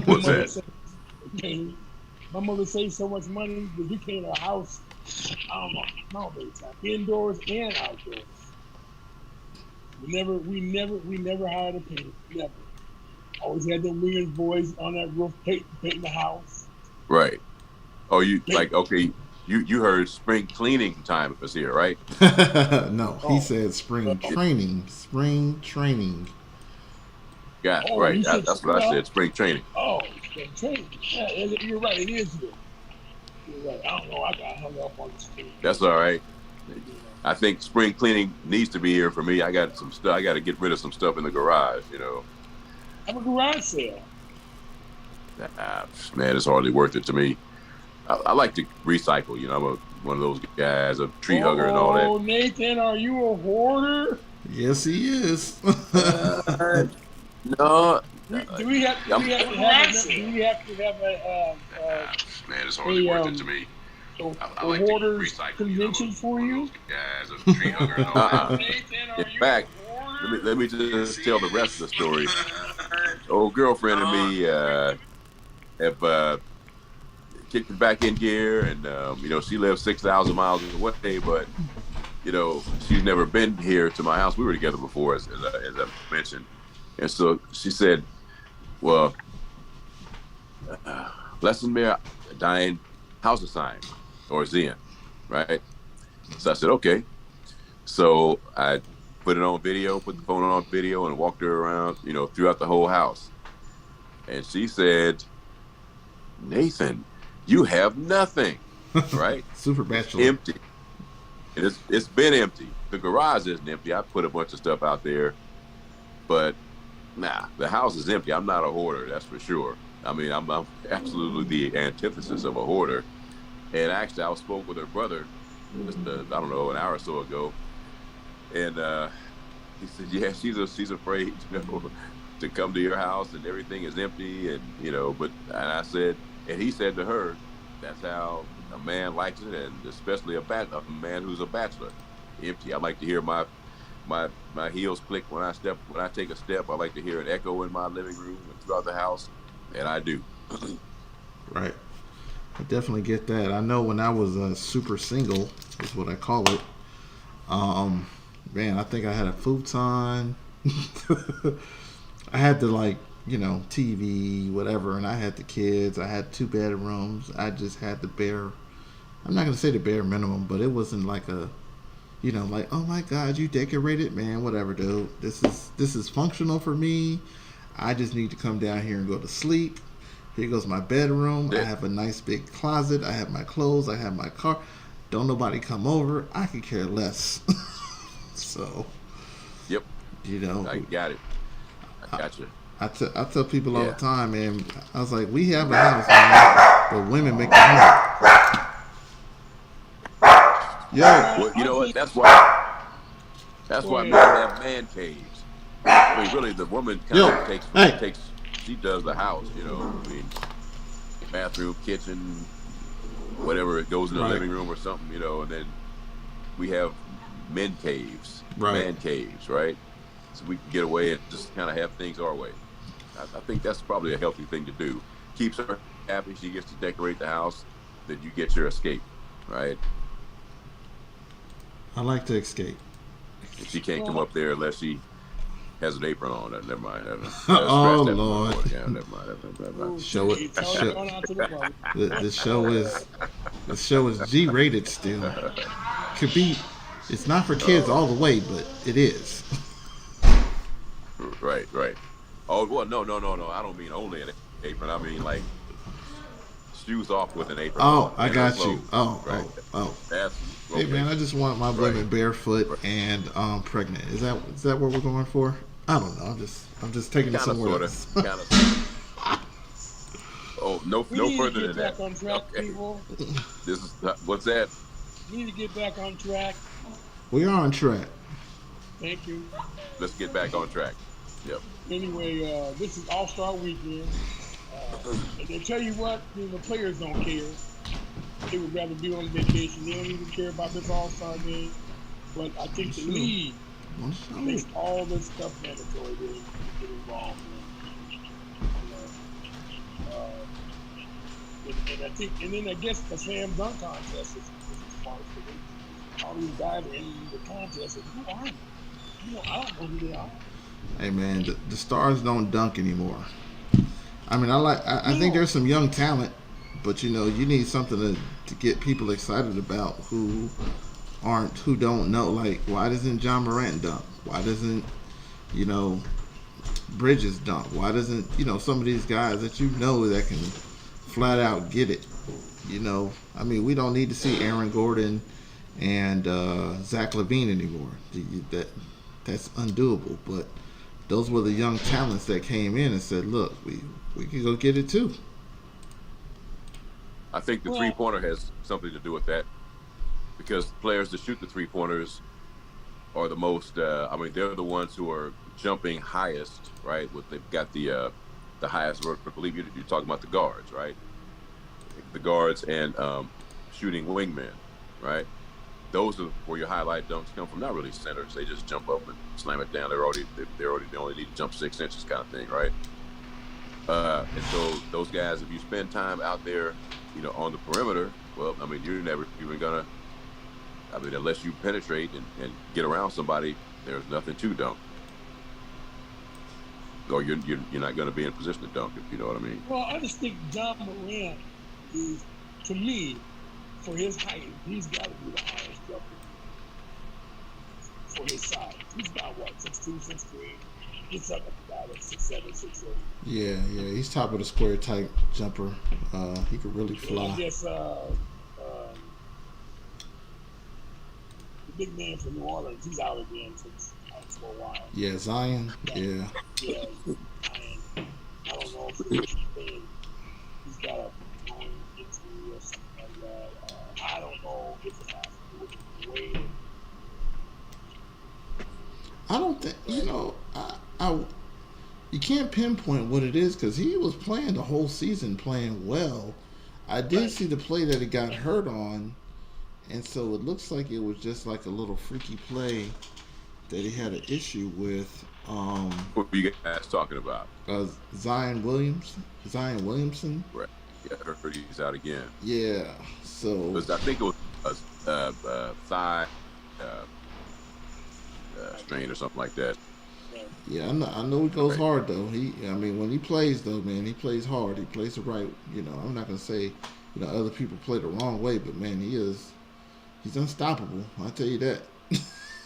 My What's mother that? said, my mother saved so much money that we came to a house. I don't know, no many times, indoors and outdoors. We never hired a painter. Never. Always had the Williams boys on that roof painting the house. Right. Oh, you Paint. like okay? You heard spring cleaning time is here, right? No, he Oh, said spring well, training. Spring training. Got oh, right. you said That's what I well. said. Spring training. Oh, spring training. Yeah, you're right. It is here. You're right. I don't know. I got hung up on the spring That's training. all right. You know, I think spring cleaning needs to be here for me. I got some stuff. I got to get rid of some stuff in the garage. have a garage sale. Man, it's hardly worth it to me. I like to recycle. I'm one of those guys, a tree hugger and all that. Oh, Nathan, are you a hoarder? Yes, he is. Uh, no, Do we have do I'm, we have to have a do we have to have man, it's hardly worth it to me. I a like to hoarders recycle. convention for One of you? those guys, a tree hugger and all that. Nathan, In are you fact, a let hoarder? me just tell the rest of the story. Old girlfriend and me have kicked it back in gear, and she lives 6,000 miles away, but she's never been here to my house. We were together before, as I mentioned, and so she said, "Well, lesson mir dein House sign or Zen, right?" So I said, "Okay." So I put it on video, put the phone on video, and walked her around, throughout the whole house. And she said, "Nathan, you have nothing, right? Super It's bachelor. empty." And it's been empty. The garage isn't empty. I put a bunch of stuff out there, but nah, the house is empty. I'm not a hoarder, that's for sure. I mean, I'm absolutely the antithesis of a hoarder. And actually, I spoke with her brother just I don't know, an hour or so ago, and he said, "Yeah, she's afraid, to come to your house and everything is empty, and and I said, and he said to her, that's how a man likes it, and especially a man who's a bachelor, empty. I like to hear my heels click when I take a step. I like to hear an echo in my living room and throughout the house, and I do. Right. I definitely get that. I know when I was super single, is what I call it. Um, Man, I think I had a futon. I had the TV, whatever, and I had the kids. I had two bedrooms. I just had the bare. I'm not gonna say the bare minimum, but it wasn't like like, oh my God, you decorated, man, whatever, dude. This is functional for me. I just need to come down here and go to sleep. Here goes my bedroom. I Yeah. have a nice big closet. I have my clothes. I have my car. Don't nobody come over. I could care less. So, Yep, you know, I got it. I I, got you. I tell people all the Yeah. time, man. I was like, we have a house, man, but women make the home. Yo, Well, you I know what? think. That's Go why ahead. men have man caves. I mean, really, the woman kind of yo, hey, she does the house. I mean, bathroom, kitchen, whatever. It goes in the right, living room or something. And then we have men caves, right. man caves, right? So we can get away and just kind of have things our way. I think that's probably a healthy thing to do. Keeps her happy. She gets to decorate the house. Then you get your escape, right? I like to escape. And she can't come Well, up there unless she has an apron on. Never mind. Oh Scratch that from the Lord, board. Yeah, never mind. Never mind. show it. you tell it Show, going out to the public. the show is G rated still. Could be. It's not for kids all the way, but it is. Right, right. Oh well, no, no, no, no. I don't mean only an apron. I mean like shoes off with an apron Oh, on I and her got you. clothes. Oh, Right. oh, oh. That's Hey man, okay. I just want my Right, women barefoot right. and pregnant. Is that what we're going for? I don't know. I'm just taking it Kind of, somewhere sorta, else. kind of, sorta. Oh, no, We no need to further get than that. back on track, Okay. people. This is what's that? We need to get back on track. We are on track. Thank you. Let's get back on track. Yep. Anyway, this is All Star Weekend. And they tell you what, the players don't care. They would rather be on vacation. They don't even care about this All Star game. But I think the Sure. league Well, sure. makes all this stuff mandatory to get involved in. And and then I guess the slam dunk contest is a spark because all these guys are in the contest. And who are you? I don't know who they are. Hey man, the stars don't dunk anymore. I mean, I think No, there's some young talent, but you need something to get people excited about who don't know. Like, why doesn't John Morant dunk? Why doesn't you know Bridges dunk? Why doesn't some of these guys that that can flat out get it? I mean, we don't need to see Aaron Gordon and Zach Levine anymore. That's undoable. But those were the young talents that came in and said, "Look, we can go get it too." I think the three well, pointer has something to do with that because players that shoot the three pointers are the most. I mean, they're the ones who are jumping highest, right? They've got the highest vertical leap. You're talking about the guards, right? The guards and shooting wingmen, right? Those are where your highlight dunks come from. Not really centers; they just jump up and slam it down. They only need to jump 6 inches, kind of thing, right? And so those guys, if you spend time out there, on the perimeter, well, I mean, you're never even gonna. I mean, unless you penetrate and get around somebody, there's nothing to dunk, or you're not going to be in position to dunk, if you know what I mean. I just think John Morant is, to me, for his height, he's got to be the highest jumper for his size. He's about what, 6'2", 6'3". Gets up about 6'7", 6'8". Yeah, he's top of the square type jumper. He could really And I fly. guess the big man from New Orleans, he's out again for a while. Yeah, Zion. Yeah, Yeah, and I don't know if he's got a growing injury or something like that. I don't know if it has to do with the weight. I don't think But I you can't pinpoint what it is because he was playing the whole season playing well. I did right, see the play that he got hurt on, and so it looks like it was just like a little freaky play that he had an issue with. What are you guys talking about? Uh, Zion Williamson. Right. Yeah, I heard he's out again. Yeah. So Because I think it was a thigh uh, strain or something like that. right. yeah, I know he goes Right. hard though. I mean, when he plays though, man, he plays hard. He plays the right. I'm not gonna say, other people play the wrong way, but man, he's unstoppable. I tell you that.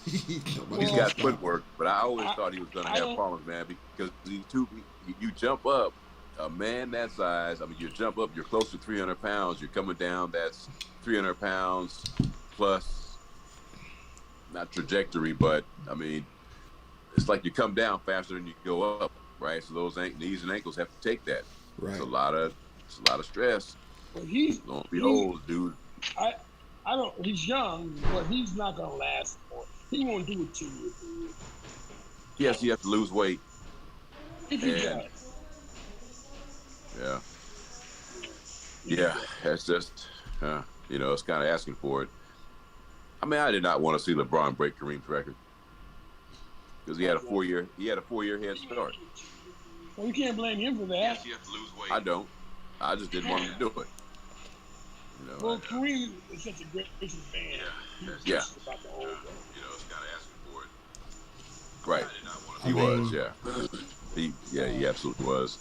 He's Nobody's gonna Well, got stop him. footwork, but I always I thought he was going to I have don't. problems, man, because you jump up, a man that size. I mean, you jump up, you're close to 300 pounds. You're coming down, that's 300 pounds plus, not trajectory, but I mean, it's like you come down faster than you go up, right? So those knees and ankles have to take that. It's a Right. lot of stress. But Lo and he behold, dude, I I don't. He's young, but he's not gonna last more. He won't do it 2 years. yes, you have to lose weight, If he and does, yeah, if he yeah, does. that's just, it's kind of asking for it. I mean, I did not want to see LeBron break Kareem's record because he had a 4 year head start. Well, you can't blame him for that. You have to lose weight. I don't. I just didn't want him to do it. Well, Kareem is such a gracious man. He was Yeah. just about the whole thing. It's kind of asking for it. Right. I He was, mean, yeah. He absolutely was.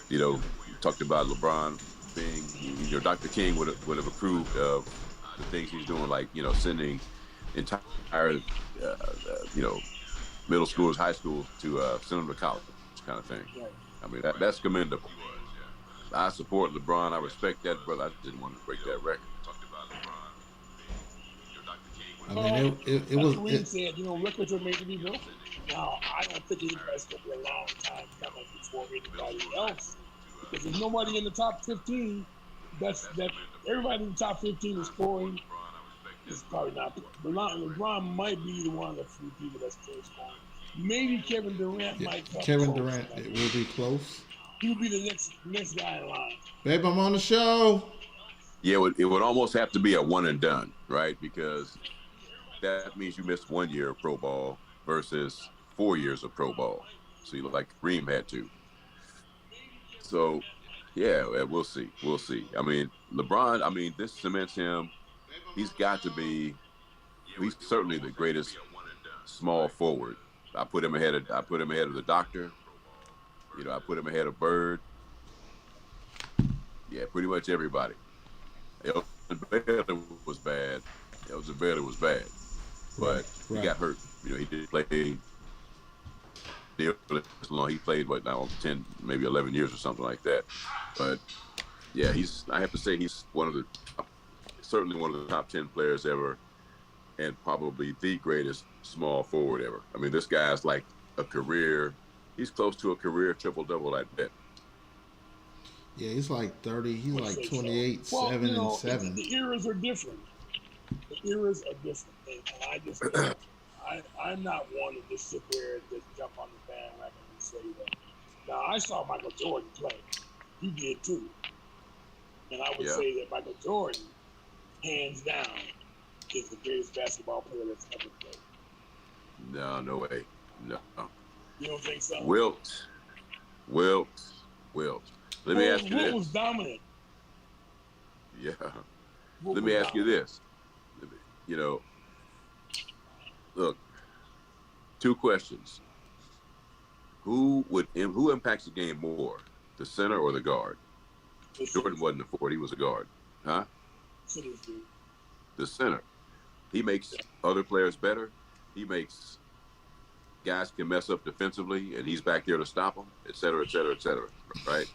You talked about LeBron being, Dr. King would have approved of the things he's doing, like, sending entire, middle schools, high schools to send them to college, kind of thing. Right. I mean, that's commendable. I support LeBron. I respect that, brother. I didn't want to break that record. I mean, Well, it like was Kareem said, records are made to be broken. Now, I don't think anybody's going to be a long time coming before anybody else. Because there's nobody in the top 15 that everybody in the top 15 is scoring. It's probably not. LeBron might be the one of the few people that's still scoring. Maybe Kevin Durant yeah, might come Kevin close. Durant. It will be close. He'll be the next guy in line. Babe, I'm on the show. Yeah, it would almost have to be a one and done, right? Because that means you missed 1 year of pro ball versus 4 years of pro ball. So like Kareem had to. So Yeah, we'll see. We'll see. I mean, LeBron. I mean, this cements him. He's got to be. He's certainly the greatest small forward. I put him ahead of the Doctor. I put him ahead of Bird. Yeah, pretty much everybody. Elton Baylor was bad. Elton Baylor was bad, Right, but he right. got hurt. He did play long. He played what now 10, maybe 11 years or something like that. But yeah, I have to say he's certainly one of the top 10 players ever, and probably the greatest small forward ever. I mean, this guy's like a career. He's close to a career triple double, I bet. Yeah, he's like 30. He's I would like say so. 28, Well, 7 and 7. the eras are different. The eras are different, and I just think I'm not one to just sit there and just jump on the bandwagon and say that. Now, I saw Michael Jordan play. You did too. And I would Yeah. say that Michael Jordan, hands down, is the greatest basketball player that's ever played. No way. No. You don't think so? Wilt. Let me ask you Wilt this. was dominant. Yeah. Wilt Let me was ask you dominant. this. Look, two questions. Who impacts the game more, the center or the guard? Jordan wasn't a forward; he was a guard, huh? Sinners do. The center. He makes other players better. He makes guys can mess up defensively, and he's back there to stop them, et cetera, et cetera, et cetera. Right?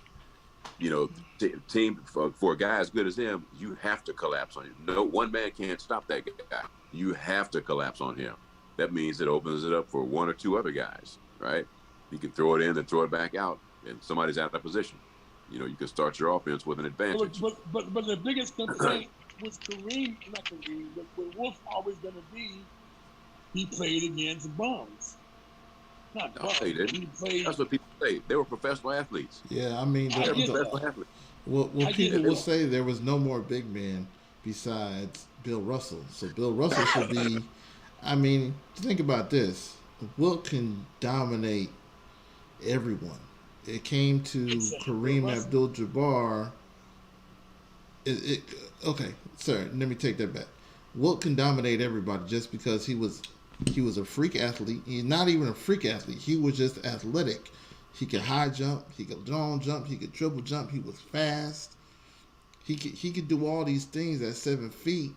Team for a guy as good as him, you have to collapse on him. No one man can't stop that guy. You have to collapse on him. That means it opens it up for one or two other guys, right? You can throw it in and throw it back out, and somebody's out of position. You can start your offense with an advantage. But the biggest complaint was not Kareem, but what Wolf's always going to be, he played against bums. Not bums. No, he didn't. That's what people say. They were professional athletes. Yeah, I mean, I They're get professional that. athletes. well, I get people that. will say there was no more big men besides Bill Russell. So Bill Russell should be. I mean, think about this. Wilt can dominate everyone. It came to Except Bill Kareem Russell. Abdul-Jabbar. Okay, sir. Let me take that back. Wilt can dominate everybody just because he was a freak athlete. He's not even a freak athlete. He was just athletic. He could high jump. He could long jump. He could triple jump. He was fast. He could do all these things at 7 feet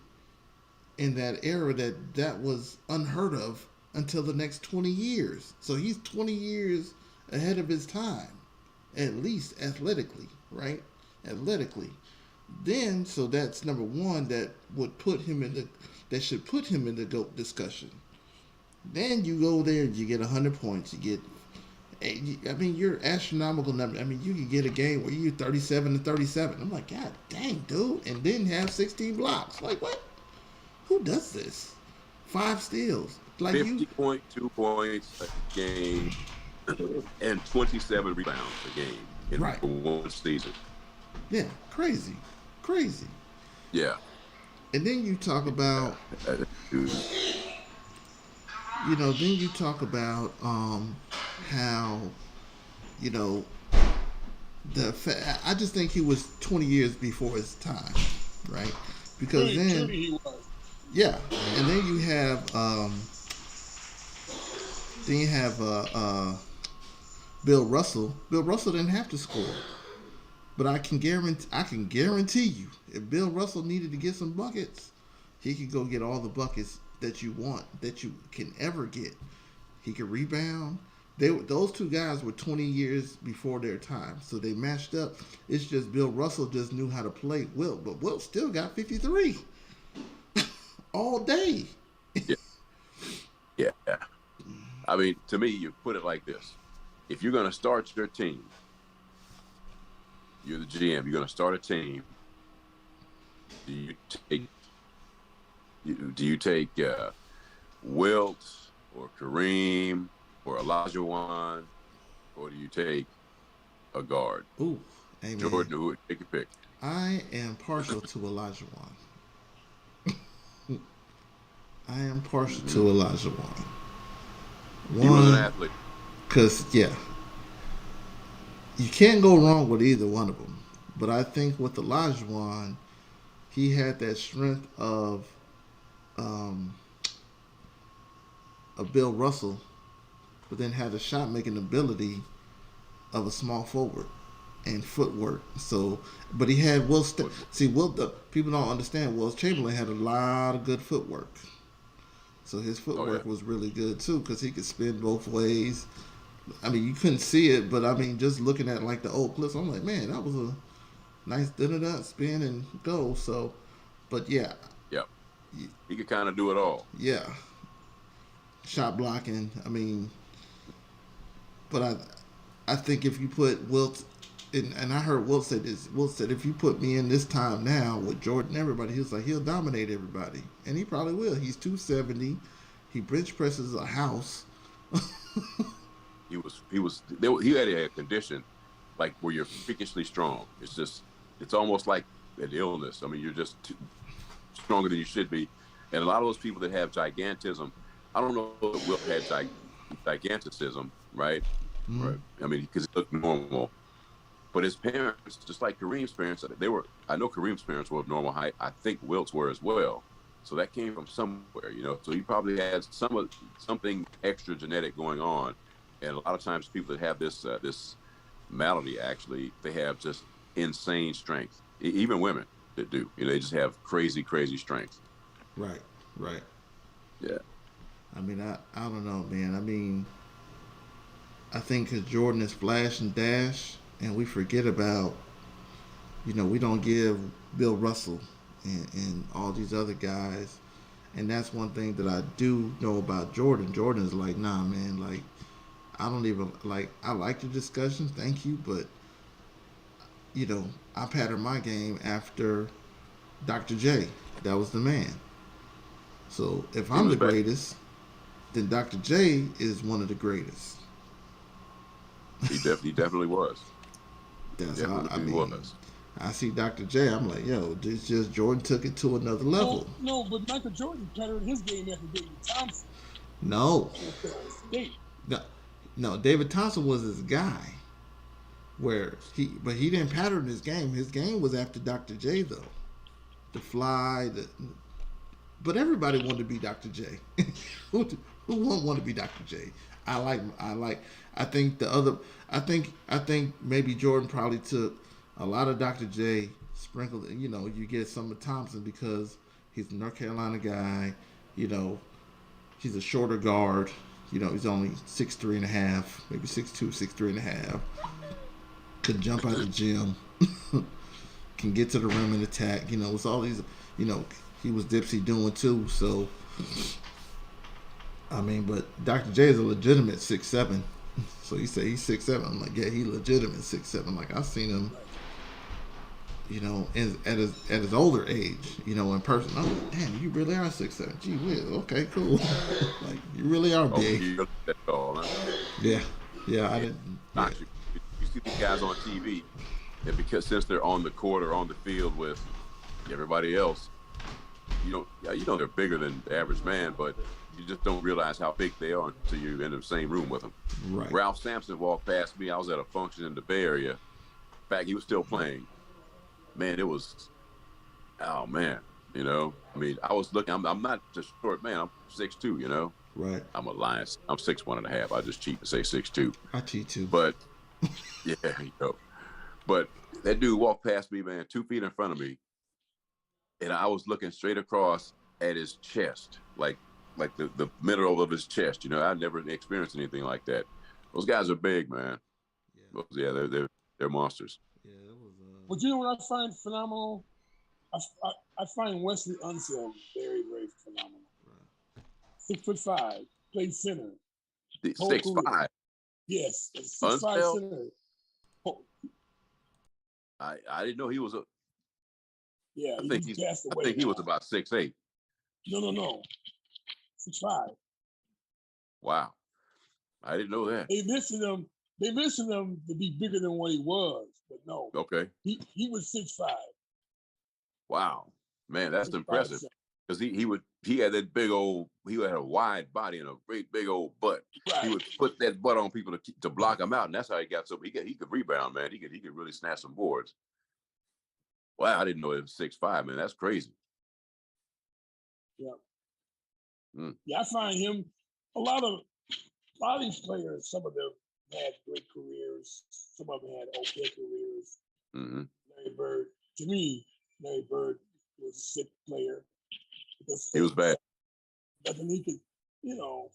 in that era that was unheard of until the next 20 years. So he's 20 years ahead of his time, at least athletically, right? Athletically. Then, so that's number one that should put him in the GOAT discussion. Then you go there and you get 100 points. You're astronomical number. I mean, you can get a game where you're 37 and 37. I'm like, God dang, dude. And then have 16 blocks. Like, what? Who does this? 5 steals. Like 50.2 points a game and 27 rebounds a game in Right. one season. Yeah, crazy. Crazy. Yeah. And then you talk about, how, I just think he was 20 years before his time, right? Because Truly he was. yeah, and then you have, Bill Russell. Bill Russell didn't have to score, but I can guarantee you, if Bill Russell needed to get some buckets, he could go get all the buckets that you want, that you can ever get. He could rebound. Those two guys were 20 years before their time, so they matched up. It's just Bill Russell just knew how to play Wilt, but Wilt still got 53 all day. Yeah. I mean, to me, you put it like this. If you're going to start your team, you're the GM, you're going to start a team, do you take Wilt or Kareem or Olajuwon, or do you take a guard? Ooh, amen. Jordan, who take your pick? I am partial to Olajuwon. I am partial to Olajuwon. He was an athlete. Because, yeah, you can't go wrong with either one of them. But I think with Olajuwon, he had that strength um, of Bill Russell, but then had a shot making ability of a small forward and footwork. So, but he had Will. See, Will. The people don't understand. Will Chamberlain had a lot of good footwork. So his Oh yeah. footwork was really good too, because he could spin both ways. I mean, you couldn't see it, but I mean, just looking at like the old clips, I'm like, man, that was a nice da spin and go. So, but yeah, Yep. He could kind of do it all. yeah, shot blocking. I mean, but I think if you put Wilt, and I heard Wilt say this. Wilt said if you put me in this time now with Jordan, everybody, he was like he'll dominate everybody, and he probably will. He's 270. He bench presses a house. He had a condition like where you're freakishly strong. It's almost like an illness. I mean, you're just stronger than you should be. And a lot of those people that have gigantism, I don't know if Wilt had giganticism, right? Mm-hmm. Right. I mean, because he looked normal. But his parents, just like Kareem's parents, I know Kareem's parents were of normal height. I think Wilt's were as well. So that came from somewhere, So he probably had something extra genetic going on. And a lot of times people that have this malady, actually, they have just insane strength. Even women that do, they just have crazy, crazy strength. Right, right. Yeah. I mean, I don't know, man. I mean, I think because Jordan is flash and dash, and we forget about, we don't give Bill Russell and all these other guys. And that's one thing that I do know about Jordan. Jordan is like, nah, man, like, I don't even, like, I like the discussion, thank you, but, I patterned my game after Dr. J. That was the man. So if I'm the greatest, then Dr. J is one of the greatest. He definitely was. That's how I mean. I see Dr. J. I'm like, yo, this just Jordan took it to another level. No, but Michael Jordan patterned his game after David Thompson. No, David Thompson was his guy. But he didn't pattern his game. His game was after Dr. J though. The fly, but everybody wanted to be Dr. J. Who won't want to be Dr. J? I think maybe Jordan probably took a lot of Dr. J, sprinkled, you get some of Thompson because he's a North Carolina guy, he's a shorter guard, he's only 6'3.5", maybe 6'2", 6'3.5". Could jump out the gym, can get to the rim and attack, it's all these, he was Dipsy doing too, so I mean, but Dr. J is a legitimate 6'7". So you say he's 6'7". I'm like, yeah, he legitimate 6'7". Like I've seen him, at his older age, in person. I'm like, damn, you really are 6'7". Gee whiz, okay, cool. Like you really are big. You're that tall, huh? Yeah, I didn't. Yeah. You see these guys on TV, and because since they're on the court or on the field with everybody else, they're bigger than the average man, but you just don't realize how big they are until you're in the same room with them. Right. Ralph Sampson walked past me. I was at a function in the Bay Area. In fact, he was still playing. Man, it was, oh man, I mean, I was looking. I'm not just short man. I'm 6'2", Right. I'm a lion. I'm 6'1.5". I just cheat to say 6'2". I cheat too. But yeah, But that dude walked past me, man, 2 feet in front of me, and I was looking straight across at his chest, like the middle of his chest. I'd never experienced anything like that. Those guys are big, man. Yeah, they're monsters. Yeah, it was. But you know what I find phenomenal? I find Wesley Unseld very, very phenomenal. Right. 6'5", plays center. 6'5". Yes, 6'5" center. I didn't know he was a. Yeah, I think he was about 6'8". No. 6'5". Wow, I didn't know that. They mentioned him to be bigger than what he was, but no. Okay. He was 6'5". Wow, man, that's impressive. Because he had that he had a wide body and a great big old butt. Right. He would put that butt on people to block him out, and that's how he got so he could rebound, man. He could really snatch some boards. Wow, I didn't know it was 6'5", man. That's crazy. Yeah. Mm. Yeah, I find him a lot of these players. Some of them had great careers. Some of them had okay careers. Mm-hmm. Larry Bird, to me, Larry Bird was a sick player. He was bad. Nothing he could, you know,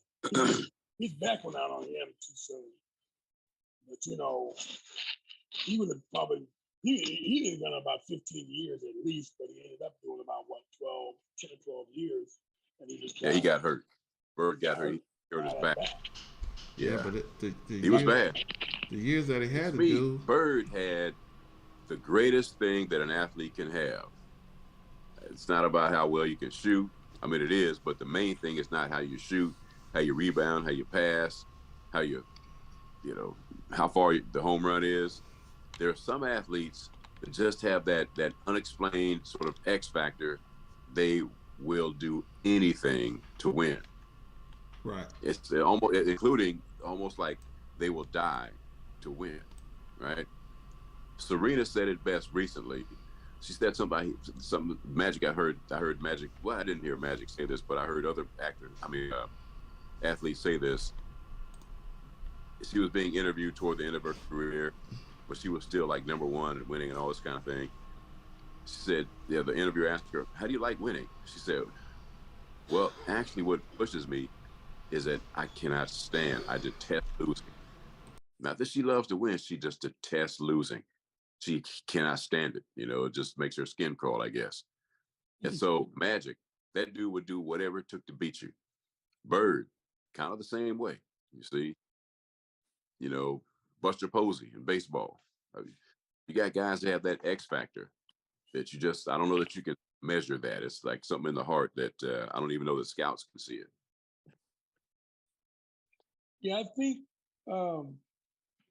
his back went out on him too soon. But he would have probably he did done about 15 years at least, but he ended up doing about 10 or 12 years, and he just he got hurt. Bird got hurt. He hurt his back. Yeah, but he was bad. The years that he had to to do. Bird had the greatest thing that an athlete can have. It's not about how well you can shoot. I mean, it is, but the main thing is not how you shoot, how you rebound, how you pass, how how far the home run is. There are some athletes that just have that unexplained sort of X factor. They will do anything to win. Right. It's including almost like they will die to win. Right. Serena said it best recently. She said some Magic. I heard Magic. Well, I didn't hear Magic say this, but I heard other athletes say this. She was being interviewed toward the end of her career, but she was still like number one and winning and all this kind of thing. She said, the interviewer asked her, "How do you like winning?" She said, "Well, actually, what pushes me is that I cannot stand. I detest losing. Not that she loves to win, she just detests losing. She cannot stand it. It just makes her skin crawl, I guess." And so Magic, that dude would do whatever it took to beat you. Bird, kind of the same way. You see, Buster Posey in baseball. I mean, you got guys that have that X factor that I don't know that you can measure that. It's like something in the heart that I don't even know that scouts can see it. Yeah, I think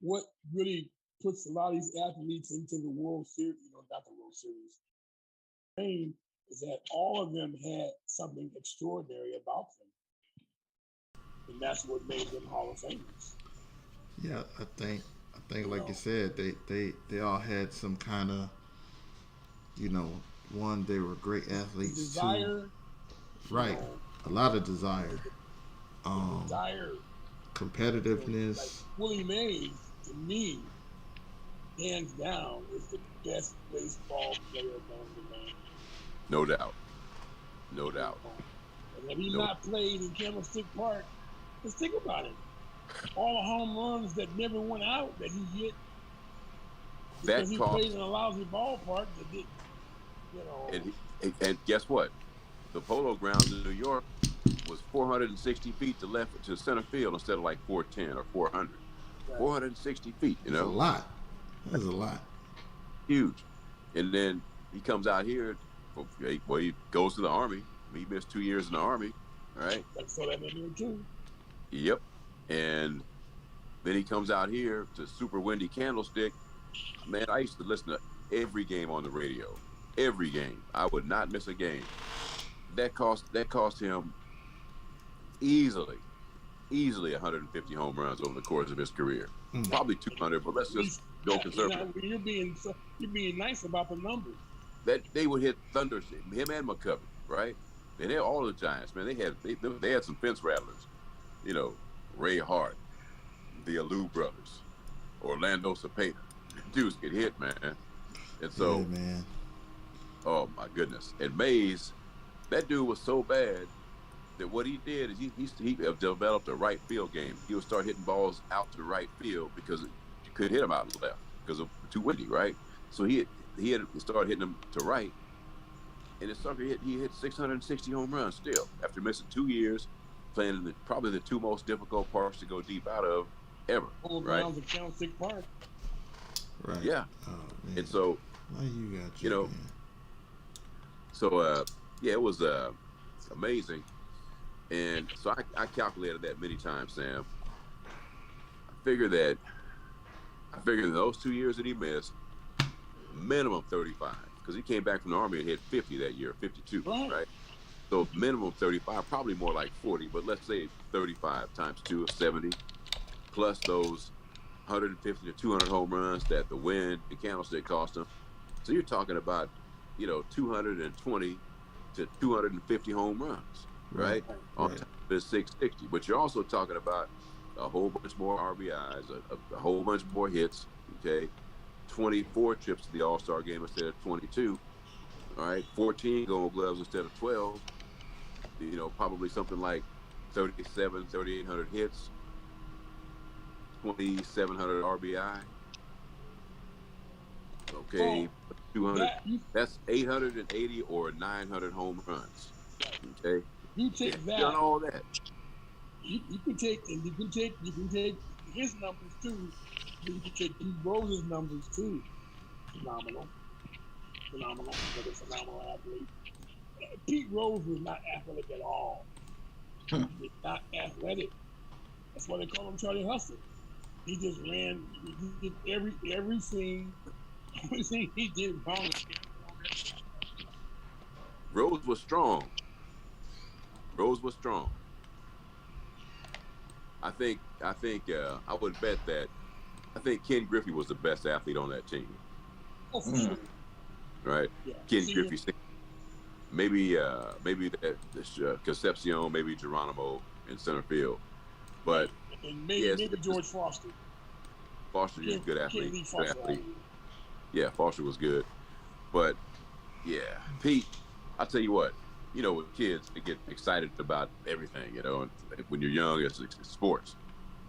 what really puts a lot of these athletes into the World Series, not the World Series, is that all of them had something extraordinary about them. And that's what made them Hall of Famers. Yeah, I think like you said, they all had some kind of, one, they were great athletes. Desire. Right. A lot of desire. Desire. Competitiveness. Like Willie Mays, to me, hands down, is the best baseball player known to man. No doubt. No doubt. And if he not played in Candlestick Park, just think about it. All the home runs that never went out that he hit because he played in a lousy ballpark that didn't, And guess what? The Polo Grounds in New York was 460 feet to center field instead of like 410 or 400. Right. 460 feet, That's a lot. That's a lot. Huge. And then he comes out here. He goes to the Army. He missed 2 years in the Army. All right. I saw that in there too. Yep. And then he comes out here to Super Windy Candlestick. Man, I used to listen to every game on the radio. Every game. I would not miss a game. That cost him easily 150 home runs over the course of his career. Probably 200, but let's just go conservative. You're being nice about the numbers. That they would hit thunder, him and McCovey, right? And they're all the Giants, man. They had some fence rattlers, Ray Hart, the Alou brothers, Orlando Cepeda. Dudes get hit, man. And so, yeah, man. Oh my goodness. And Mays, that dude was so bad that what he did is he developed a right field game. He would start hitting balls out to right field because you couldn't hit him out to left because of too windy, right? So he started hitting them to right, and he hit 660 home runs still after missing 2 years, playing in probably the two most difficult parks to go deep out of ever. Right? Grounds of Candlestick Park. Right. Yeah. Oh, man. And so, why you got you, man? So it was amazing, and so I calculated that many times, Sam. I figured those 2 years that he missed, minimum 35, because he came back from the Army and hit 50 that year, 52, right? So minimum 35, probably more like 40, but let's say 35 times 2 is 70, plus those 150 to 200 home runs that the wind and Candlestick cost him. So you're talking about, 220 to 250 home runs, Right. right? On Right. top of his 660. But you're also talking about a whole bunch more RBIs, a whole bunch more hits, okay? 24 trips to the All-Star game instead of 22, all right? 14 gold gloves instead of 12, probably something like 3,800 hits, 2,700 RBI, Well, okay? 200, that you that's 880 or 900 home runs, okay? you Yeah, take done that. all that. You can take and you can take his numbers too. You can take Pete Rose's numbers too. Phenomenal, phenomenal, another phenomenal athlete. Pete Rose was not athletic at all. He was not athletic. That's why they call him Charlie Hustle. He just ran. He did everything he did wrong. Rose was strong. Rose was strong. I would bet that I think Ken Griffey was the best athlete on that team, Oh, for sure. right? Yeah. Ken Senior. Griffey, maybe that Concepcion, maybe Geronimo in center field, Right. but And maybe yes, maybe George Foster. Foster, he's a good Can't athlete, leave good Foster out of athlete. it. Yeah, Foster was good, but yeah, Pete, I'll tell you what, with kids, they get excited about everything, and when you're young, it's sports,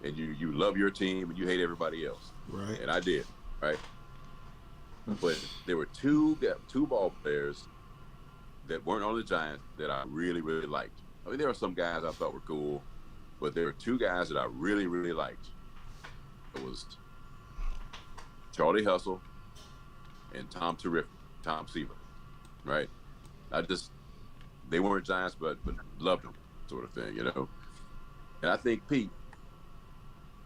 and you love your team and you hate everybody else, Right. and I did, right? But there were two ball players that weren't on the Giants that I really, really liked. I mean, there were some guys I thought were cool, but there were two guys that I really, really liked. It was Charlie Hustle and Tom Seaver, right? I just they weren't Giants, but loved them, sort of thing. And I think Pete,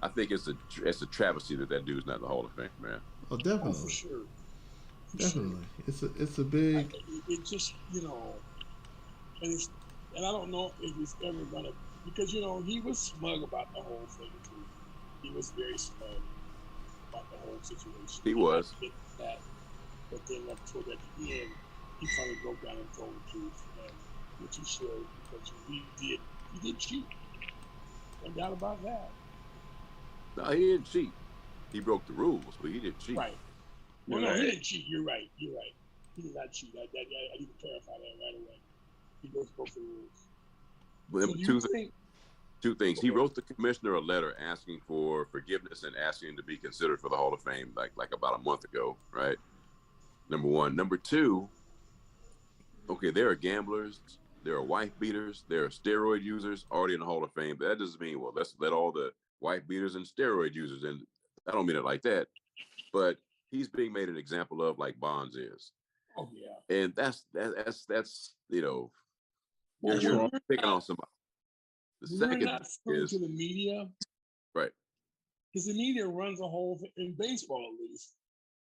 I think it's a travesty that dude's not in the Hall of Fame, man. Oh, Oh, for definitely, sure. For sure. definitely. It's a big. It just and it's and I don't know if it's ever gonna because he was smug about the whole thing too. He was very smug about the whole situation, He and I was. get that. But then toward at the end, he finally broke down and told the truth, and which he should because he did cheat. No doubt about that. No, he didn't cheat. He broke the rules, but he didn't cheat. Right. Well, no, he Right. didn't cheat. You're right. You're right. He did not cheat. I need to clarify that right away. He broke the rules. But So do you two think? two things. Go He ahead. wrote the commissioner a letter asking for forgiveness and asking to be considered for the Hall of Fame, like about a month ago, right? Number one. Number two. Okay, there are gamblers, there are wife beaters, there are steroid users already in the Hall of Fame. But that doesn't mean let's let all the wife beaters and steroid users in. I don't mean it like that, but he's being made an example of like Bonds is, Oh yeah. and that's Well, you're we're picking on not somebody. The we're second not through to is the media right. because the media runs a whole in baseball at least.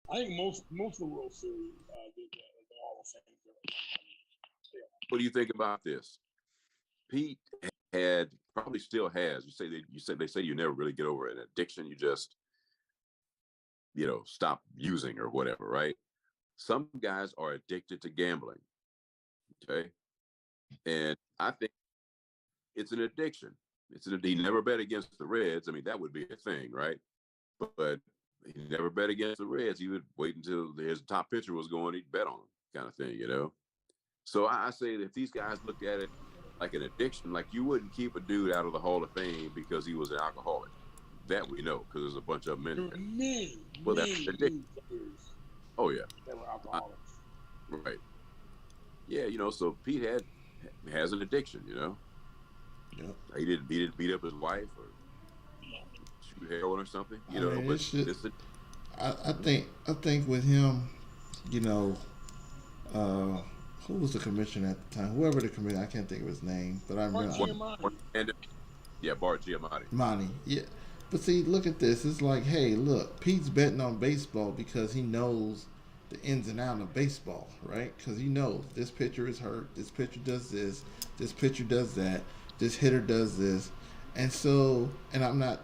I think most of the World Series, the Hall of Fame. What do you think about this? Pete had probably still has. They say you never really get over an addiction. You just stop using or whatever, right? Some guys are addicted to gambling. Okay, and I think it's an addiction. He never bet against the Reds. I mean, that would be a thing, right? But he never bet against the Reds. He would wait until his top pitcher was going. He'd bet on him, kind of thing. So I say that if these guys looked at it like an addiction, like you wouldn't keep a dude out of the Hall of Fame because he was an alcoholic. That we know because there's a bunch of men There were there. many, Well, that's many, addiction. many players Oh yeah, that were alcoholics. right. Yeah, so Pete has an addiction. Yep. He didn't beat up his wife or shoot heroin or something. I mean, But it's just. it's a I think with him, you know, uh, who was the commissioner at the time? Whoever the commissioner, I can't think of his name, but I Mark remember Giamatti. and yeah, Bart Giamatti. Monty. Yeah, but see, look at this. It's like, hey, look, Pete's betting on baseball because he knows the ins and outs of baseball, right? Because he knows this pitcher is hurt, this pitcher does this pitcher does that, this hitter does this, and so, and I'm not,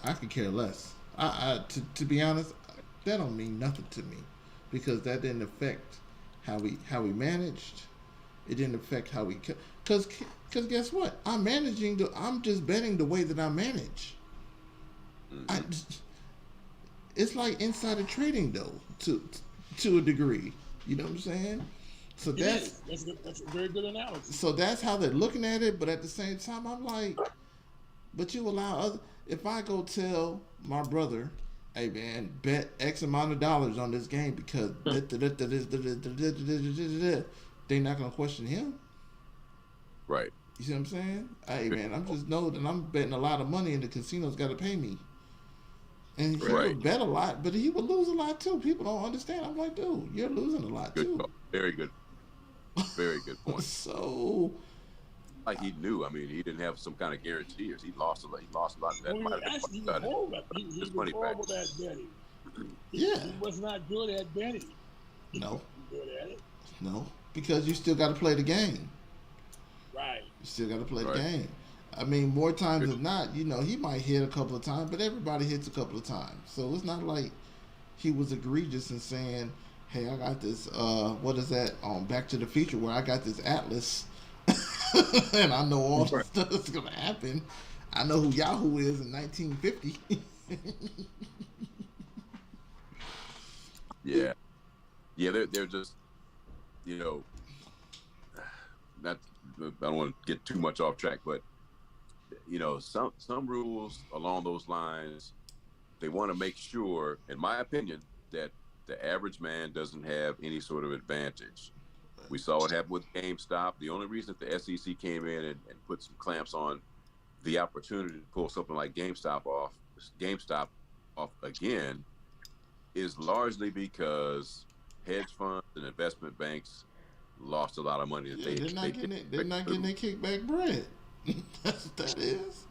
I could care less. To be honest, that don't mean nothing to me. because that didn't affect how we managed. It didn't affect how we because guess what? I'm just betting the way that I manage. I Mm-hmm. It's like insider trading though to a degree. You know what I'm saying? So It is. That's a very good analogy. that's how they're looking at it. But at the same time, I'm like, but you allow other. If I go tell my brother, hey man, bet X amount of dollars on this game because they're not gonna question him. Right. You see what I'm saying? Hey man, I'm just know that I'm betting a lot of money and the casino's got to pay me. And he Right. would bet a lot, but he would lose a lot too. People don't understand. I'm like, dude, you're losing a lot Good too. call. Very good. Very good point. So Like he knew. I mean, he didn't have some kind of guarantees. He lost a lot. He lost a lot. That Well, might have been actually, he was part of horrible. He his was money back. horrible at betting. yeah, He was not good at betting. He no, wasn't good at it. no, because you still got to play the game. Right. You still got to play the Right. game. I mean, more times Good. than not, he might hit a couple of times, but everybody hits a couple of times. So it's not like he was egregious in saying, "Hey, I got this. What is that? Back to the Future, where I got this atlas, and I know all the Right. stuff that's gonna happen. I know who Yahoo is in 1950." Yeah. Yeah. They're just, you know, not. I don't want to get too much off track, but some rules along those lines. They want to make sure, in my opinion, that the average man doesn't have any sort of advantage. We saw what happened with GameStop. The only reason that the SEC came in and put some clamps on the opportunity to pull something like GameStop off again, is largely because hedge funds and investment banks lost a lot of money that Yeah, they're not they getting didn't it. They're not expect to getting their lose. kickback bread. That's what that is.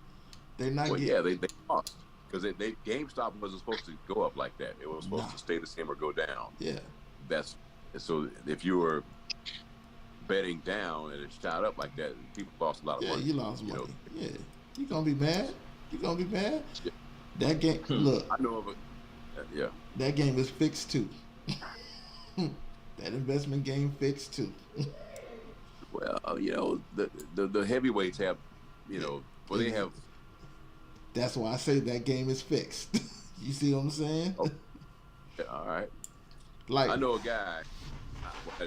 They're not Well, getting. yeah, they lost because they GameStop wasn't supposed to go up like that. It was supposed Nah. to stay the same or go down. Yeah. That's so if you were betting down and it shot up like that, people lost a lot of Yeah, money. you lost You know, money. Yeah. You gonna be mad. You gonna be mad. yeah. That game. Look, I know of a yeah. that game is fixed too. That investment game fixed too. Well, the heavyweights have, well, they have. That's why I say that game is fixed. You see what I'm saying? Oh, all right. Like, I know a guy.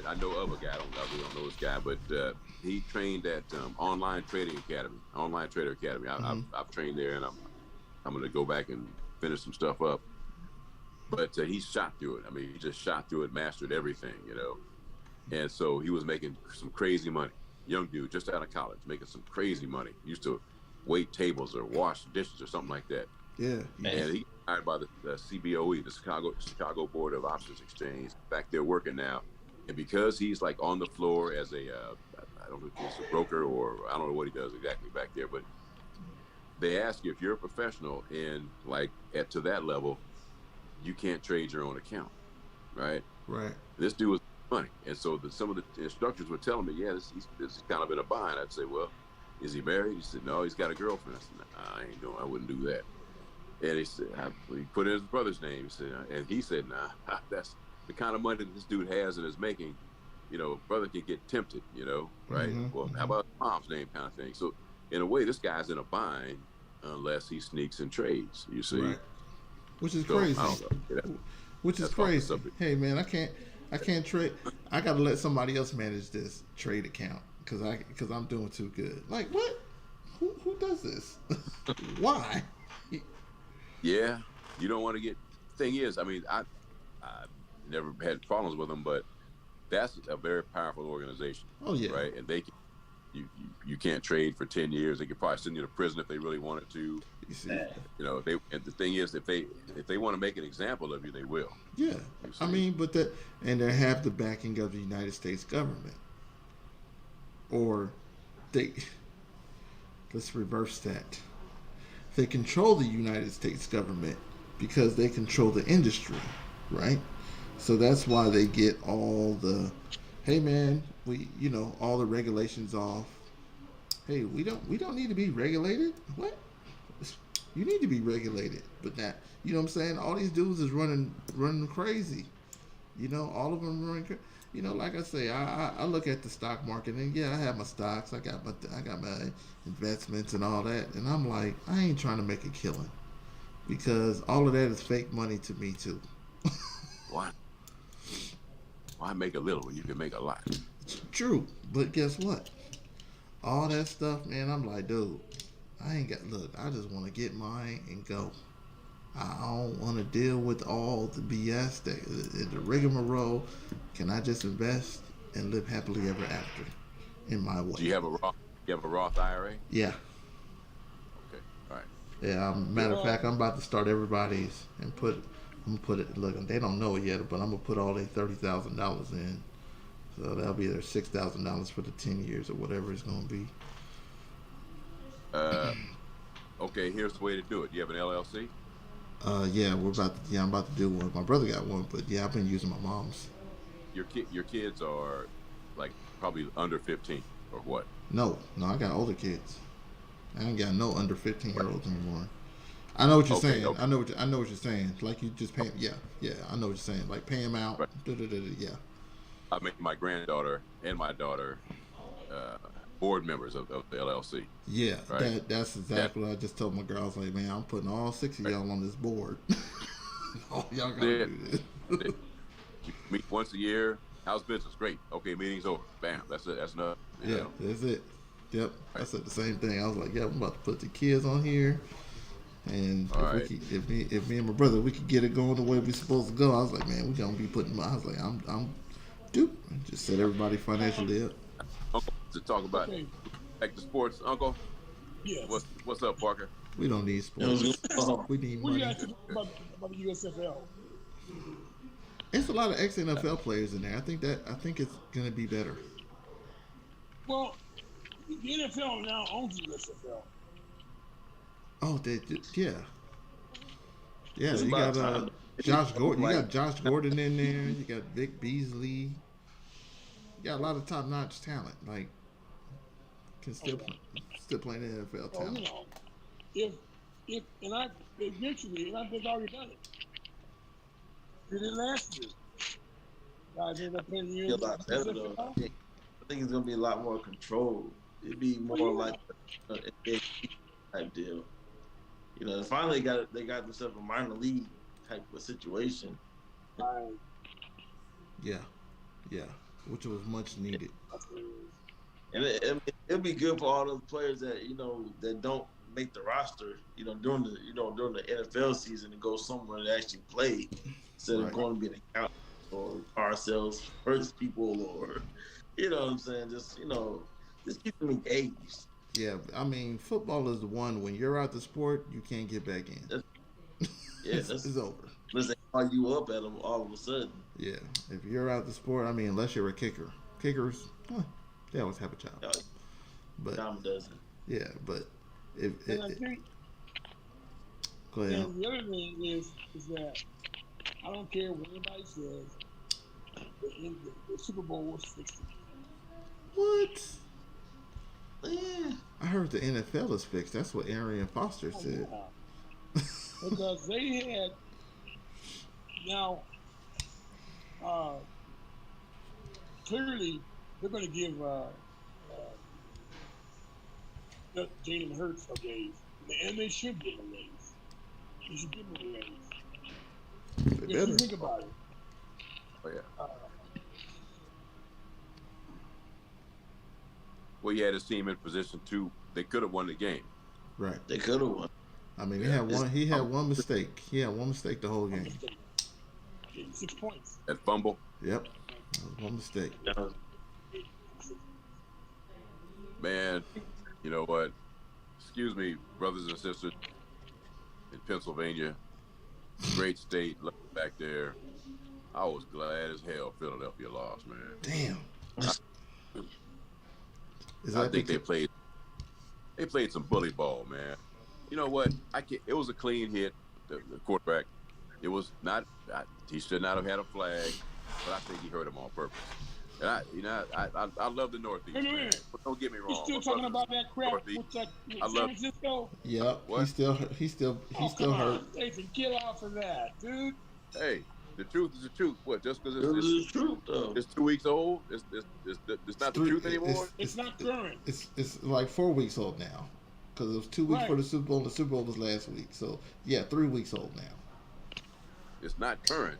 I know of a guy. I really don't know this guy, but he trained at Online Trader Academy. I've trained there, and I'm going to go back and finish some stuff up. But he shot through it. I mean, he just shot through it, mastered everything. And so he was making some crazy money. Young dude, just out of college, making some crazy money. Used to wait tables or wash dishes or something like that. yeah, And he got hired by the CBOE, the Chicago Board of Options Exchange. Back there working now, and because he's like on the floor as I don't know if he's a broker or I don't know what he does exactly back there, but they ask you if you're a professional and like to that level, you can't trade your own account, right? right. This dude was money, and so some of the instructors were telling me, yeah, this is kind of in a bind. I'd say, well, is he married? He said, no, he's got a girlfriend. I said, nah, I wouldn't do that. And he said, he put in his brother's name. He said, nah, that's the kind of money that this dude has and is making. Brother can get tempted, right? Well, how about mom's name kind of thing? So in a way, this guy's in a bind unless he sneaks and trades, you see. Right. Which is So, crazy. I don't know. Which is That's off the crazy. subject. Hey man, I can't trade. I gotta let somebody else manage this trade account because I'm doing too good. Like what? Who does this? Why? Yeah, you don't want to get. Thing is, I mean, I never had problems with them, but that's a very powerful organization. Oh yeah. Right, and they can, you can't trade for 10 years. They could probably send you to prison if they really wanted to. You see. And the thing is, if they want to make an example of you, they will. Yeah. I mean, but and they have the backing of the United States government, or let's reverse that. They control the United States government because they control the industry, right? So that's why they get all the, hey man, all the regulations off. Hey, we don't need to be regulated. What? You need to be regulated, but not. You know what I'm saying? All these dudes is running crazy. All of them are. Like I say, I look at the stock market, and yeah, I have my stocks. I got my investments and all that, and I'm like, I ain't trying to make a killing because all of that is fake money to me too. Why? Why make a little when you can make a lot? True, but guess what? All that stuff, man. I'm like, dude, I ain't got. Look, I just want to get mine and go. I don't want to deal with all the BS, the rigmarole. Can I just invest and live happily ever after in my way? Do you have a Roth? You have a Roth IRA? Yeah, Okay, all right. yeah. Good. Matter of fact, I'm about to start everybody's and put. I'm gonna put it. Look, they don't know it yet, but I'm gonna put all their $30,000 in. So that'll be their $6,000 for the 10 years or whatever it's gonna be. Okay. Here's the way to do it. You have an LLC. Yeah, I'm about to do one. My brother got one, but yeah, I've been using my mom's. Your kids are like probably under 15 or what? No, I got older kids. I ain't got no under 15-year-olds anymore. I know what you're Okay, saying. okay. I know what you're saying. Like you just pay. Yeah. I know what you're saying. Like pay them out. Right. Yeah. I made my granddaughter and my daughter uh, board members of the LLC. Yeah. Right. That's Yeah. exactly what I just told my girl. I was like, man, I'm putting all 6 of Right. y'all on this board. All y'all gotta That's do this. it. We meet once a year. How's business? Great. Okay, meeting's over. Bam. That's it. That's enough. Yeah, that's it. Yep. I Right. said the same thing. I was like, yeah, I'm about to put the kids on here. And All if right. if me and my brother, we could get it going the way we're supposed to go. I was like, man, we're gonna be putting. I was like, dude, just set everybody financially up. Uncle, to talk about Okay. back to sports. Uncle, Yes. what's up, Parker? We don't need It was sports. We need What do you money. guys think about the USFL? It's a lot of ex NFL players in there. I think it's gonna be better. Well, the NFL now owns the USFL. Oh, yeah. Yeah, It's you about got time. Josh Gordon. You Like- got Josh Gordon in there. You got Vic Beasley. You got a lot of top-notch talent. Like, can still play in the NFL So, talent. if and I eventually, and I think I already done it. Did it last year? Guys ended up playing the Be a lot better though. USFL. I think it's gonna be a lot more controlled. It'd be more yeah. like an NBA type deal. They finally they got themselves a minor league type of situation. Right. Yeah, which was much needed. That's what it is. And it'll be good for all those players that that don't make the roster. During the NFL season to go somewhere to actually play instead of Right. going to be an accountant or car sales first people or what I'm saying. Just keep them engaged. Yeah, I mean, football is the one when you're out the sport, you can't get back in. Yeah, it's over. Unless they call you up at them all of a sudden. Yeah, if you're out the sport, I mean, unless you're a kicker. Kickers, they always have a job. But Dime doesn't. yeah, but if And I think, go ahead. and the other thing is that I don't care what anybody says. The Super Bowl was fixed. What? Yeah. I heard the NFL is fixed. That's what Arian Foster Oh, said. yeah. Because they had now clearly they're going to give Jalen Hurts a raise, and they should give him a raise. They should give him a raise. They If you better. think about it, Oh yeah. Well, you had his team in position two. They could have won the game. Right. They could have won. I mean, Yeah. he had one mistake. He had one mistake the whole game. 6 points. That fumble. Yep. That was one mistake. Man, you know what? Excuse me, brothers and sisters in Pennsylvania. Great state, look back there. I was glad as hell Philadelphia lost, man. Damn. Is I that think the they played some bully ball, man. You know what? It was a clean hit. The quarterback. It was not. He should not have had a flag, but I think he hurt him on purpose. And I love the Northeast, Wait a man. minute. But don't get me wrong. You still My talking brothers about that crap Northeast. with I San love- Francisco? Yep. What? He's still Oh, hurt. Jason, get off of that, dude. Hey, The truth is the truth. What? Just because This is the truth, though. it's 2 weeks old, it's not the truth anymore. It's not current. It's like 4 weeks old now, because it was 2 weeks Right. for the Super Bowl. And the Super Bowl was last week, so yeah, 3 weeks old now. It's not current.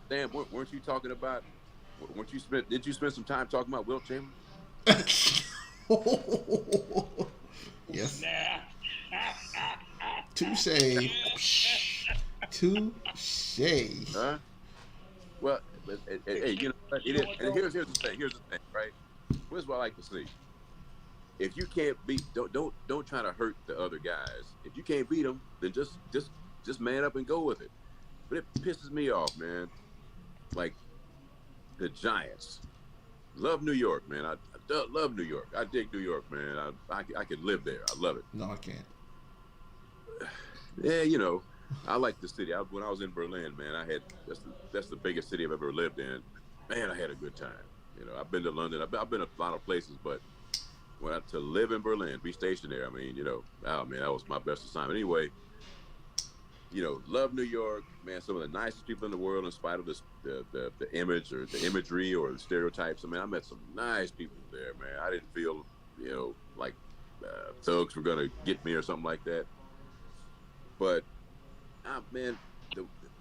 Damn, weren't you talking about? Did you spend some time talking about Wilt Chamberlain? Yes. Nah. Touche. Touche. Huh? Well, hey, you know, it is. And here's the thing. Here's the thing, right? Here's what I like to see. If you can't beat, don't try to hurt the other guys. If you can't beat them, then just man up and go with it. But it pisses me off, man. Like the Giants. Love New York, man. I love New York. I dig New York, man. I could live there. I love it. No, I can't. Yeah, you know, I like the city. When I was in Berlin, man, that's the biggest city I've ever lived in. Man, I had a good time. You know, I've been to London. I've been to a lot of places, but to live in Berlin, be stationed there, I mean, you know, oh man, that was my best assignment. Anyway, you know, love New York, man. Some of the nicest people in the world, in spite of the image or the imagery or the stereotypes. I mean, I met some nice people there, man. I didn't feel, you know, like thugs were gonna get me or something like that. But, man,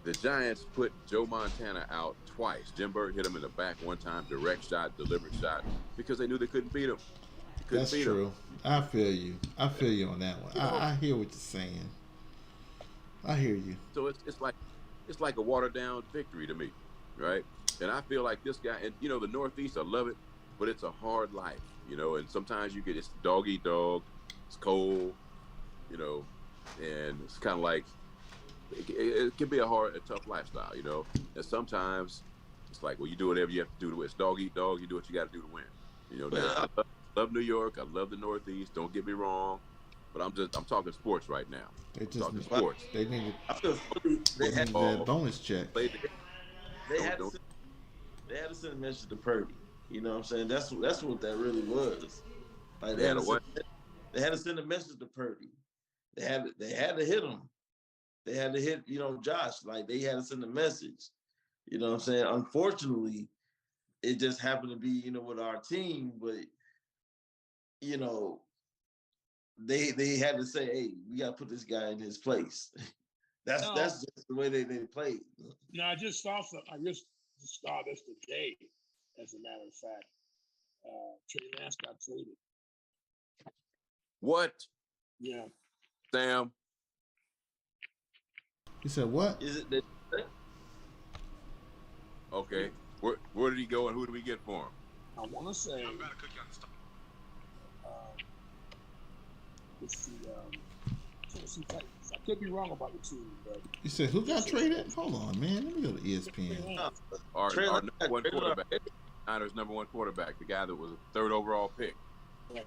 the Giants put Joe Montana out twice. Jim Burt hit him in the back one time, direct shot, deliberate shot, because they knew they couldn't beat him. That's true. I feel you. I feel you on that one. You know, I hear what you're saying. I hear you. So it's like a watered down victory to me, right? And I feel like this guy, and you know, the Northeast, I love it, but it's a hard life, you know. And sometimes it's dog eat dog. It's cold, you know, and it's kind of like it can be a tough lifestyle, you know. And sometimes it's like, well, you do whatever you have to do to win. It's dog eat dog. You do what you got to do to win. You know. Now, I love New York. I love the Northeast. Don't get me wrong. But I'm talking sports right now. Talking sports. They needed. I feel They needed that bonus check. They had to send a message to Purdy. You know what I'm saying? That's what that really was. Like they had to send a message to Purdy. They had to hit him. They had to hit, you know, Josh. Like they had to send a message. You know what I'm saying? Unfortunately, it just happened to be, you know, with our team, but you know, they had to say, hey, we gotta put this guy in his place. That's just the way they played. No, I just saw this today, as a matter of fact. Trey Lance got traded. What? Yeah. Sam? You said what? Is it that? Okay. Where did he go and who did we get for him? I want to say. It's the Tennessee Titans. I could be wrong about the team, but You said who got traded? Hold on, man. Let me go to ESPN. Our number one quarterback. Niners' number one quarterback, the guy that was a third overall pick. right.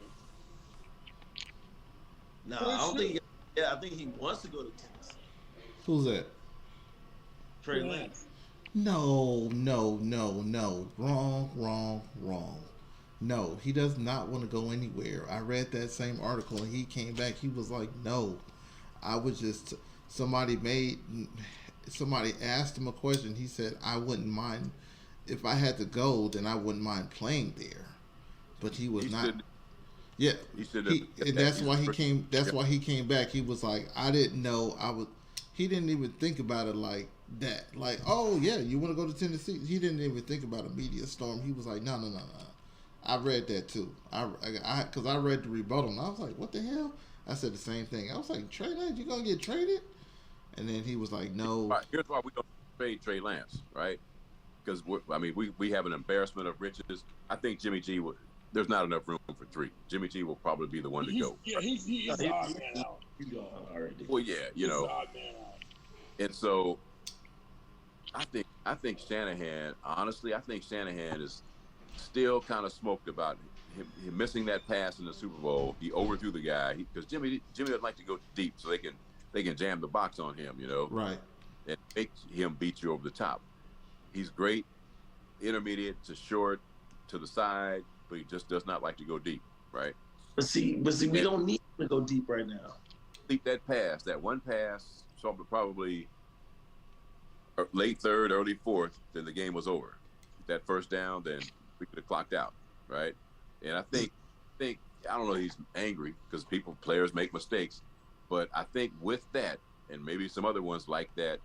No, I don't think. Yeah, I think he wants to go to Tennessee. Who's that? Trey Lance. No. Wrong. No, he does not want to go anywhere. I read that same article and he came back. He was like, no. I was just, somebody asked him a question. He said, I wouldn't mind, if I had to go, then I wouldn't mind playing there. But he was not. Yeah, and that's why he came. That's why he came back. He was like, I didn't know I would. He didn't even think about it like that. Like, oh yeah, you want to go to Tennessee? He didn't even think about a media storm. He was like, no. I read that too. Because I read the rebuttal and I was like, what the hell? I said the same thing. I was like, Trey Lance, you gonna get traded? And then he was like, no. Right. Here's why we don't trade Trey Lance, right? Because we have an embarrassment of riches. I think Jimmy G would. There's not enough room for three. Jimmy G will probably be the one to go. Yeah, he's the odd man out. He's gone already. Well, yeah, you know. He's the odd man out. And so, I think Shanahan. Honestly, I think Shanahan is still kind of smoked about him missing that pass in the Super Bowl. He overthrew the guy because Jimmy would like to go deep so they can jam the box on him, you know, Right. and make him beat you over the top. He's great, intermediate to short, to the side, but he just does not like to go deep, right? But see, we don't need him to go deep right now. Complete that pass, that one pass, probably late third, early fourth, then the game was over. That first down, then we could have clocked out, right? And I think I don't know, he's angry because players make mistakes, but I think with that and maybe some other ones like that,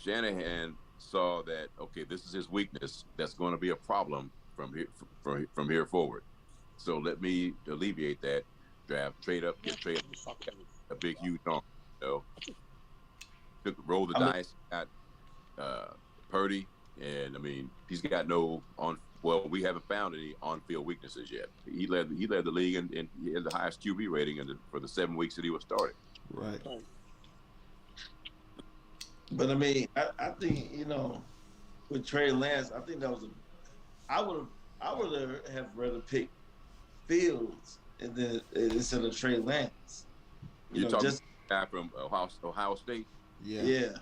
Shanahan saw that, okay, this is his weakness. That's going to be a problem from here forward. So let me alleviate that. Trade up, a big huge arm. You know, roll the dice. Got Purdy, and I mean he's got no on. Well, we haven't found any on-field weaknesses yet. He led the league, and he had the highest QB rating for the 7 weeks that he was starting. Right. But I mean, I think with Trey Lance, I think that was I would have rather picked Fields instead of Trey Lance. You're talking just guy from Ohio State. Yeah.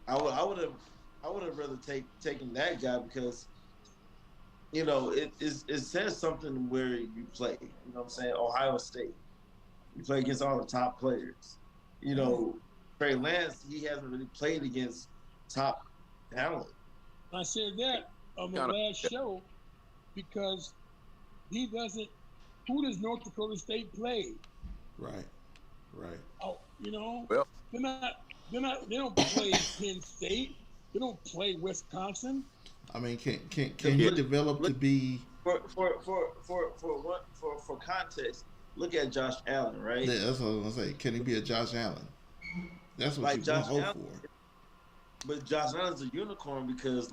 I would have rather taken that guy because it says something where you play. You know what I'm saying? Ohio State. You play against all the top players. Trey Lance, he hasn't really played against top talent. I said that on the last show because he doesn't. Who does North Dakota State play? Right. Oh, well, they don't play Penn State. They don't play Wisconsin. I mean, can he develop to be for context? Look at Josh Allen, right? Yeah, that's what I was gonna say. Can he be a Josh Allen? That's what you hope for. But Josh Allen's a unicorn because,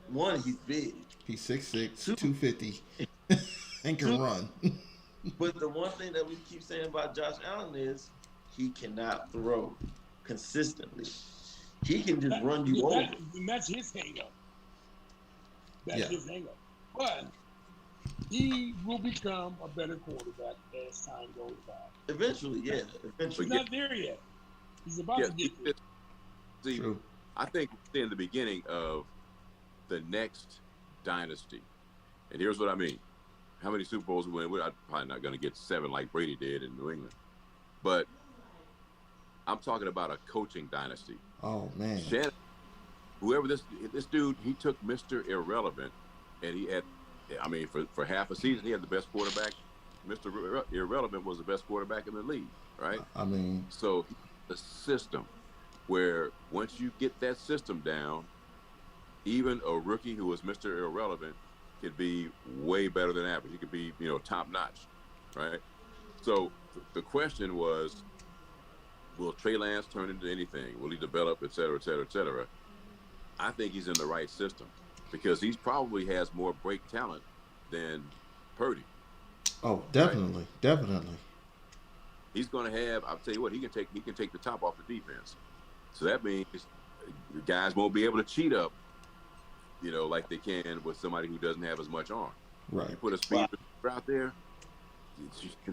one, he's big. He's 6'6", 250, and can run. But the one thing that we keep saying about Josh Allen is he cannot throw consistently. He can just run you over. And that's his hang-up. His hang-up. But he will become a better quarterback as time goes by. Eventually, yeah. Eventually. He's not there yet. He's about to get there. See, true. I think we're in the beginning of the next dynasty. And here's what I mean. How many Super Bowls we win? We're probably not going to get 7 like Brady did in New England. But I'm talking about a coaching dynasty. Oh, man. Whoever this dude, he took Mr. Irrelevant, and he had, for half a season, he had the best quarterback. Mr. Irrelevant was the best quarterback in the league, right? So the system where once you get that system down, even a rookie who was Mr. Irrelevant could be way better than average. He could be, top notch, right? So the question was, will Trey Lance turn into anything? Will he develop, et cetera, et cetera, et cetera? I think he's in the right system because he probably has more break talent than Purdy. Oh, definitely, right? Definitely. He's going to have. I'll tell you what. He can take the top off the defense. So that means the guys won't be able to cheat up, like they can with somebody who doesn't have as much arm. Right. You put a speed out there.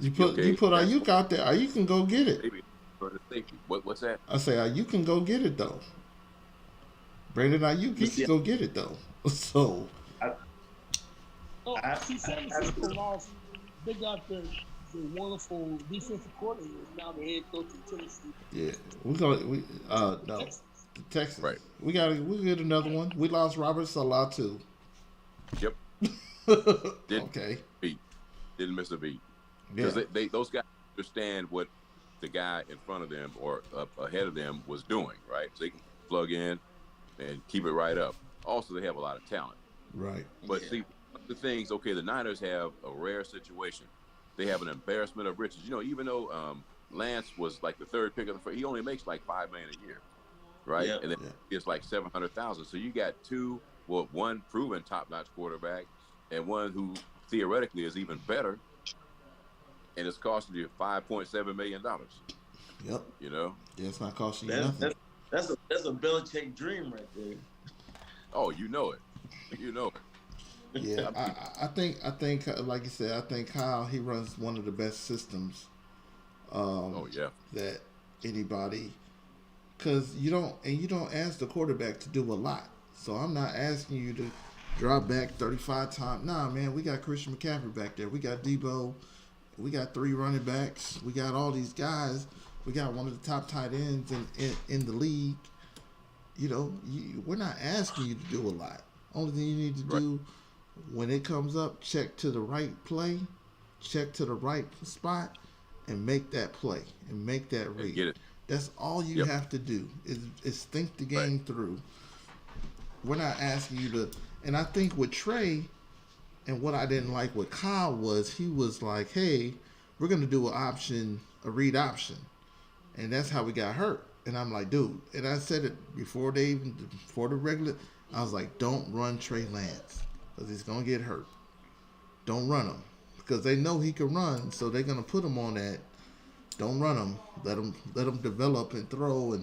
You put Ayuk out there. Ayuk can go get it. Maybe. What's that? I say Ayuk can go get it though. Brandon Ayuk, he can go get it though. So. San Francisco lost. They got the wonderful defensive coordinator now the head coach in Tennessee. Yeah, the Texans. Right. We get another one. We lost Robert Salah too. Yep. Didn't miss a beat. Because those guys understand what the guy in front of them or up ahead of them was doing, right? So they can plug in and keep it right up. Also, they have a lot of talent. Right. But see, the things, the Niners have a rare situation. They have an embarrassment of riches. Even though Lance was like the third pick of he only makes like $5 million a year, right? Yeah. And then it's like $700,000. So you got one proven top-notch quarterback and one who theoretically is even better, and it's costing you $5.7 million. Yep. Yeah, it's not costing you nothing. That's a Belichick dream right there. Oh, you know it. Yeah, I think, like you said, I think Kyle, he runs one of the best systems. That anybody, because you don't ask the quarterback to do a lot. So I'm not asking you to drop back 35 times. Nah, man, we got Christian McCaffrey back there. We got Debo. We got 3 running backs. We got all these guys. We got one of the top tight ends in the league. we're not asking you to do a lot. Only thing you need to do when it comes up, check to the right play, check to the right spot, and make that play and make that read. Get it. That's all you have to do is think the game through. We're not asking you to. And I think with Trey, and what I didn't like with Kyle was he was like, "Hey, we're gonna do a read option," and that's how we got hurt. And I'm like, dude, and I said it before the regular. I was like, don't run Trey Lance because he's gonna get hurt. Don't run him because they know he can run, so they're gonna put him on that. Don't run him. Let him develop and throw.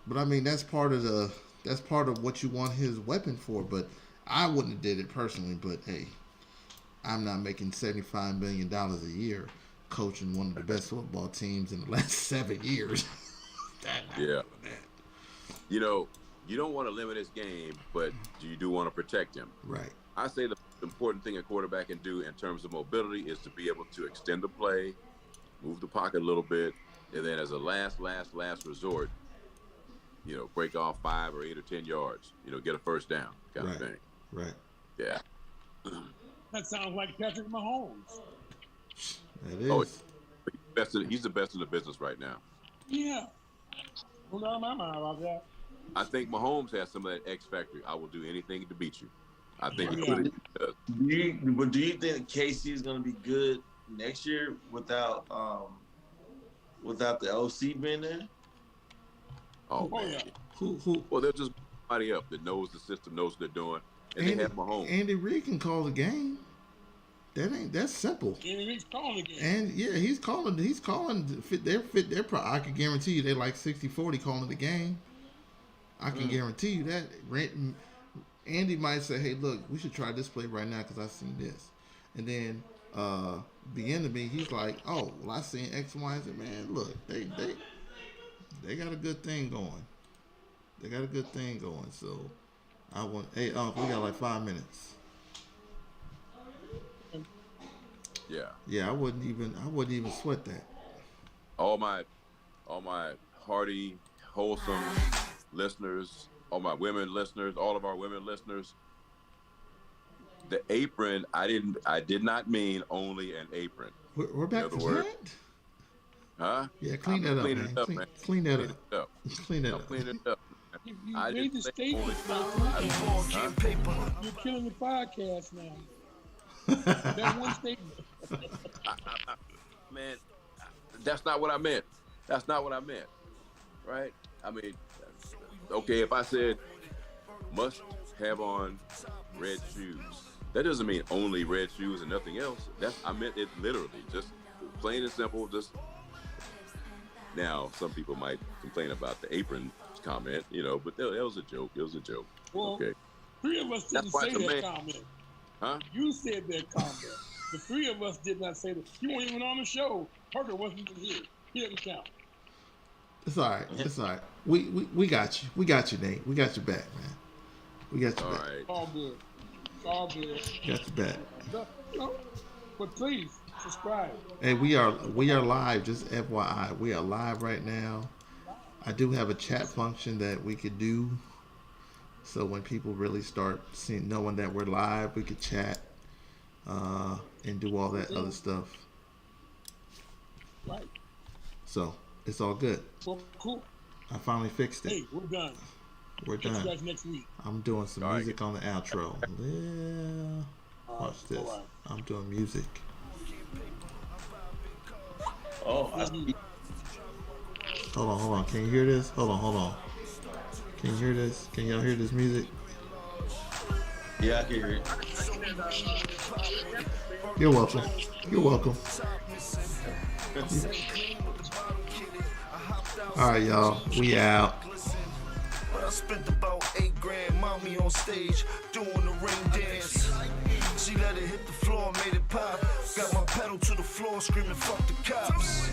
But I mean, that's part of what you want his weapon for. But I wouldn't have did it personally. But hey, I'm not making $75 million a year coaching one of the best football teams in the last 7 years. Yeah. You don't want to limit his game, but you do want to protect him. Right. I say the important thing a quarterback can do in terms of mobility is to be able to extend the play, move the pocket a little bit, and then as a last resort, break off 5 or 8 or 10 yards, get a first down kind of thing. Right. Yeah. That sounds like Patrick Mahomes. That is. Oh, he's the best in the business right now. Yeah. No doubt in my mind about that. I think Mahomes has some of that X factor. I will do anything to beat you. I think he does. Do you think Casey is going to be good next year without the OC being there? Oh man. Yeah. Who? Well, they'll just somebody up that knows the system, knows what they're doing, and they have Mahomes. Andy Reid can call the game. That's simple. Andy Reid's calling the game. And yeah, he's calling. I can guarantee you they're like 60-40 calling the game. I can guarantee you that. Andy might say, "Hey, look, we should try this play right now because I seen this," and then the enemy, he's like, "Oh, well, I seen X, Y, and Z." Man, look, they got a good thing going. So we got like 5 minutes. Yeah. Yeah, I wouldn't even sweat that. All my hearty, wholesome listeners, all my women listeners, all of our women listeners. The apron, I did not mean only an apron. We're back to that? Huh? Yeah, clean that up, man. Clean that up. Clean that up. Clean it up. You made the statement, You're killing the podcast now. That one statement. Man, that's not what I meant. Right? I mean, okay, if I said must have on red shoes, that doesn't mean only red shoes and nothing else. I meant it literally, just plain and simple. Just now, some people might complain about the apron comment, but that was a joke. It was a joke. Well, okay. 3 of us didn't say that comment. Huh? You said that comment. The 3 of us did not say that. You weren't even on the show. Parker wasn't even here. He didn't count. It's all right. We got you. We got you, Nate. We got your back, man. We got your back. All right. All good. Got your back. But please subscribe. Hey, we are live. Just FYI, we are live right now. I do have a chat function that we could do, so when people really start knowing that we're live, we could chat and do all that other stuff. Right. So it's all good. Well, cool. I finally fixed it. Hey, we're done. We're done. See you guys next week. I'm doing some music on the outro. Yeah. Watch this. Right. I'm doing music. Oh, I see. Hold on. Can you hear this? Hold on. Can you hear this? Can y'all hear this music? Yeah, I can hear it. You're welcome. All right, y'all. We out. I spent about $8,000, mommy on stage doing the ring dance. She let it hit the floor, made it pop. Got my pedal to the floor, screaming, fuck the cops.